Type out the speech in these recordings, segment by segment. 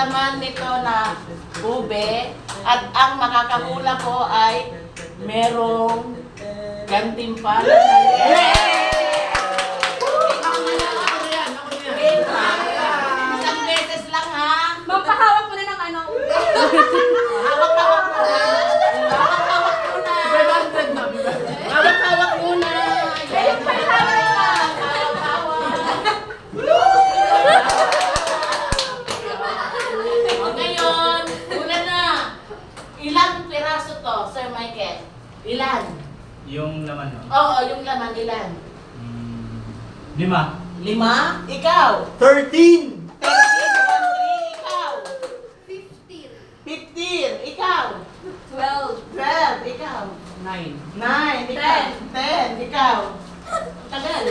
laman nito na ube at ang makakahula ko ay merong gantimpala. Isang beses lang ha. Magpahawak mo na ng ano. Hawak-hawak muna. Hawak-hawak muna. Hawak-hawak muna. Ngayon, una na. Ilang piraso to, Sir Michael? Ilan? Yung laman, no? Oo, yung laman, ilan? 5. 5? Ikaw? 13! 13, ikaw? 15. 15, ikaw? 12. 12, ikaw? 9. 9, ikaw? 10, ikaw? Tagal.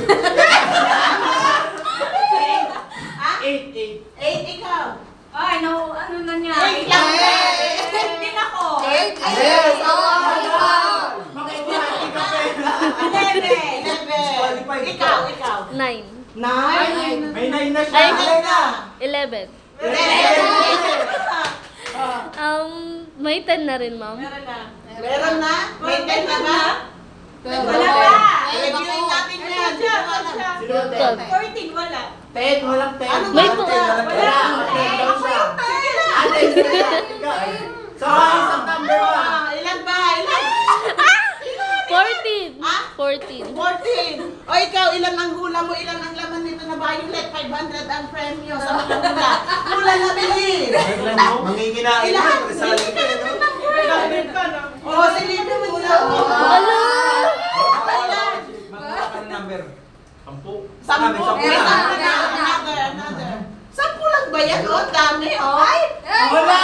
8. 8, ikaw? Ay, no, ano na niya? 8 lang. 15 ako. 8, Yes! Eleven. Ikaw, ikaw? 9. 9? May 9 na siya! Ay, Ilan na? 11. 11. May 10 na rin, ma'am. Meron na. Meron na? May 10 na ba? Wala pa. Reviewin natin yan. Wala siya. 14, wala. 10, walang 10. Ano May ba? po. Wala. Ako yung 10. Sa isang number ba? Ilan ba? Ilan? 14. Ah? 14. 14. O ikaw, ilan ang hula mo? Ilan ang laman nito na violet? 500 ang premyo sa mga hula. Hula na bilhin. Manginginain Ilan? mo. Kasali ka, no? O, silipin mo nila. Ala! Ilan? Magkaka ka ng number. 10. Sabi, Sampu sampu lang. na. Another. 10 lang ba yan? O, dami, o. Wala! Wala!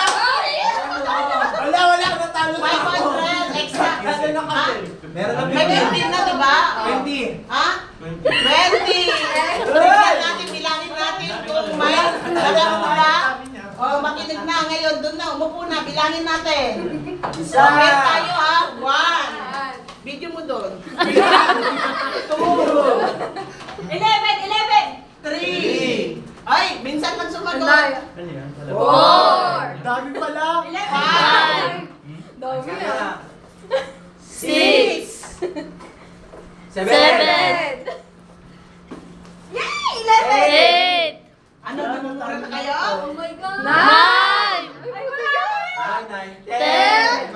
Natalo na ako. 500 extra. Kasi na Ha? kasi. Meron na May 15 na, di ba? 20. Ha? 20. Tignan natin, bilangin natin kung may dalang hula. O, makinig na ngayon. Doon na, umupo na. Bilangin natin. Isa. Okay tayo, ha? 1. Video mo doon. 2. 11. 11. 3. Ay, minsan pag sumagot. Ano yan? 4. Dami pala. 5. Dami Kaya ah. na. 6. 7. 7. Yay! 11. 8. Ano, nanunod na kayo? Oh my God. 9. Ay, wala. 9, 10.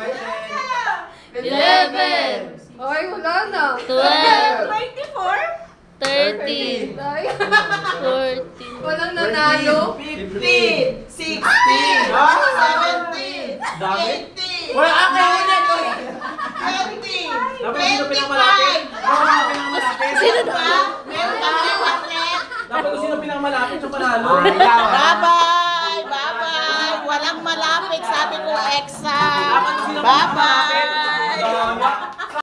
11. Ay, wala na. 12. 24? 13. Ay, 14. walang nanalo. 15. 16. 17. Dami. 18. Wala ka kayo ulit. 20. Dapat sino pinakamalapit? 25. Dapat sino pinakamalapit? Sino ba? Meron kami ulit. Dapat kung sino pinakamalapit siya panalo. Bye-bye! Bye-bye! Walang malapit, sabi ko, Exa! Bye-bye! Bye-bye!